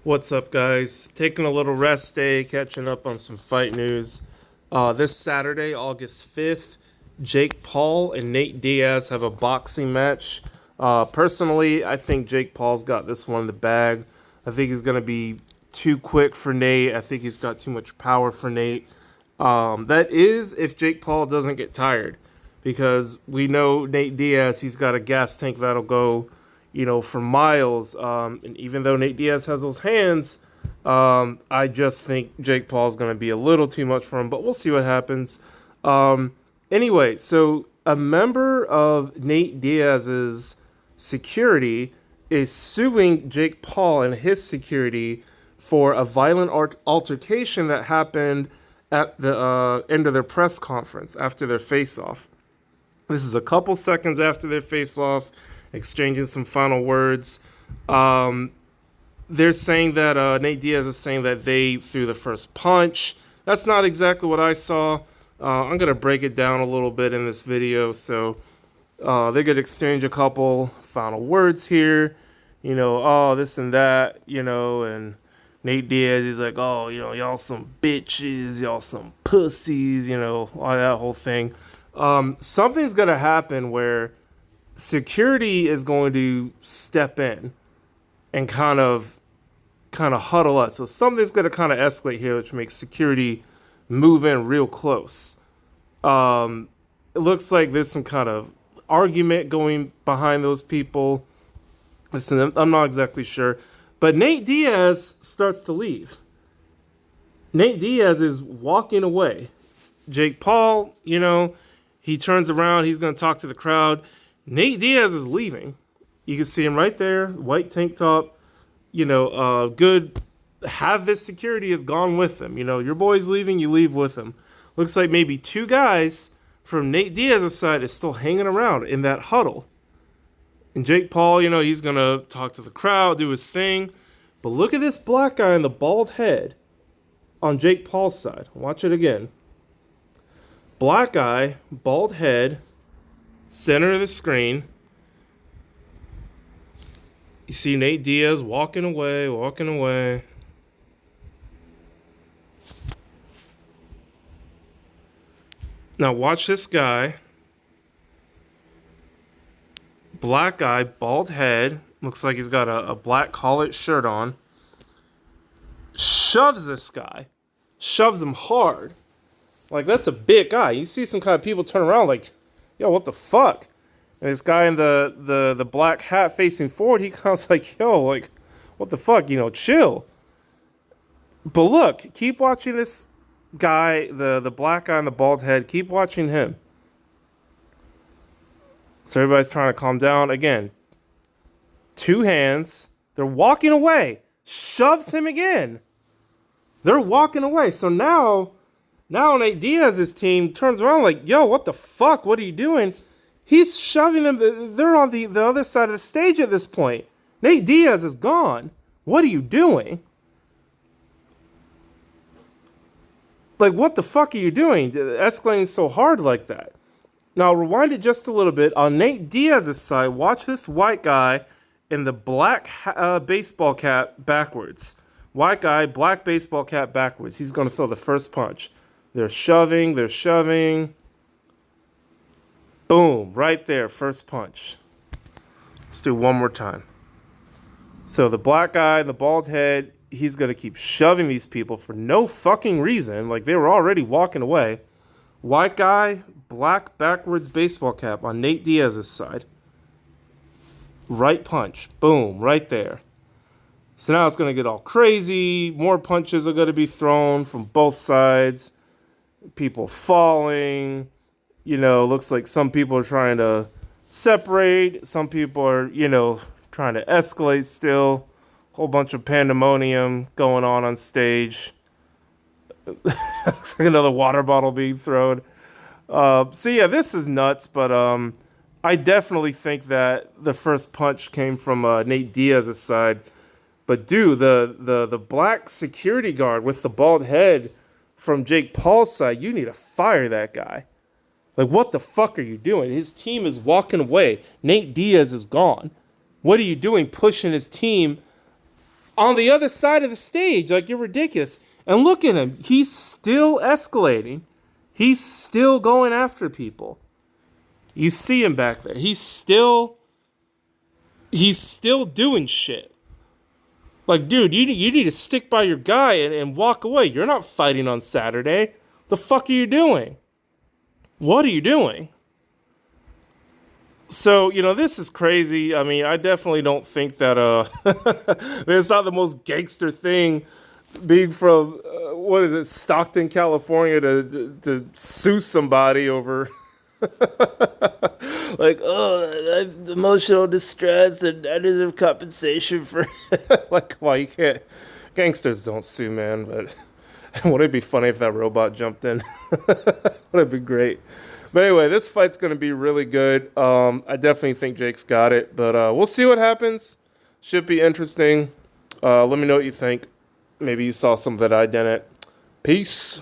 What's up, guys? Taking a little rest day, catching up on some fight news. This Saturday, August 5th, Jake Paul and Nate Diaz have a boxing match. Personally, I think Jake Paul's got this one in the bag. I think he's going to be too quick for Nate. I think he's got too much power for Nate. That is if Jake Paul doesn't get tired, because we know Nate Diaz, he's got a gas tank that'll go for miles. And even though Nate Diaz has those hands, I just think Jake Paul's going to be a little too much for him, but we'll see what happens. Anyway, so a member of Nate Diaz's security is suing Jake Paul and his security for a violent altercation that happened at the end of their press conference after their face-off. This is a couple seconds after their face-off, exchanging some final words. They're saying that Nate Diaz is saying that they threw the first punch. That's not exactly what I saw. I'm going to break it down a little bit in this video. So they could exchange a couple final words here. Oh, this and that, and Nate Diaz is like, oh, y'all some bitches, y'all some pussies, all that whole thing. Something's going to happen where security is going to step in and kind of huddle us. So something's going to kind of escalate here, which makes security move in real close. It looks like there's some kind of argument going behind those people. Listen, I'm not exactly sure. But Nate Diaz starts to leave. Nate Diaz is walking away. Jake Paul, he turns around. He's going to talk to the crowd. Nate Diaz is leaving. You can see him right there, white tank top. Good. Half his security is gone with him. Your boy's leaving, you leave with him. Looks like maybe two guys from Nate Diaz's side is still hanging around in that huddle. And Jake Paul, he's going to talk to the crowd, do his thing. But look at this black guy in the bald head on Jake Paul's side. Watch it again. Black guy, bald head, center of the screen. You see Nate Diaz walking away. Now watch this guy. Black guy, bald head. Looks like he's got a black collared shirt on. Shoves this guy. Shoves him hard. Like, that's a big guy. You see some kind of people turn around like, yo, what the fuck? And this guy in the black hat facing forward, he comes like, yo, like, what the fuck? Chill. But look, keep watching this guy, the black guy in the bald head. Keep watching him. So everybody's trying to calm down. Again, two hands. They're walking away. Shoves him again. They're walking away. So now Nate Diaz's team turns around like, yo, what the fuck? What are you doing? He's shoving them. They're on the other side of the stage at this point. Nate Diaz is gone. What are you doing? Like, what the fuck are you doing? Escalating so hard like that. Now, rewind it just a little bit. On Nate Diaz's side, watch this white guy in the black baseball cap backwards. White guy, black baseball cap backwards. He's going to throw the first punch. They're shoving. Boom, right there, first punch. Let's do one more time. So the black guy, the bald head, he's going to keep shoving these people for no fucking reason. Like, they were already walking away. White guy, black backwards baseball cap on Nate Diaz's side. Right punch. Boom, right there. So now it's going to get all crazy. More punches are going to be thrown from both sides. People falling. Looks like some people are trying to separate. Some people are, trying to escalate still. Whole bunch of pandemonium going on stage. Looks like another water bottle being thrown. So yeah, this is nuts, but I definitely think that the first punch came from Nate Diaz's side. But dude, the black security guard with the bald head from Jake Paul's side, you need to fire that guy. Like, what the fuck are you doing? His team is walking away. Nate Diaz is gone. What are you doing pushing his team on the other side of the stage. Like, you're ridiculous. And look at him. He's still escalating. He's still going after people. You see him back there. He's still doing shit. Like, dude, you need to stick by your guy and walk away. You're not fighting on Saturday. The fuck are you doing? What are you doing? So, this is crazy. I mean, I definitely don't think that, it's not the most gangster thing being from, Stockton, California to sue somebody over, like, I'm emotional distress and I deserve compensation for, like, well, you can't, gangsters don't sue, man, but wouldn't it be funny if that robot jumped in? Would it be great? But anyway, this fight's going to be really good. I definitely think Jake's got it, but we'll see what happens. Should be interesting. Let me know what you think. Maybe you saw something that I didn't. Peace.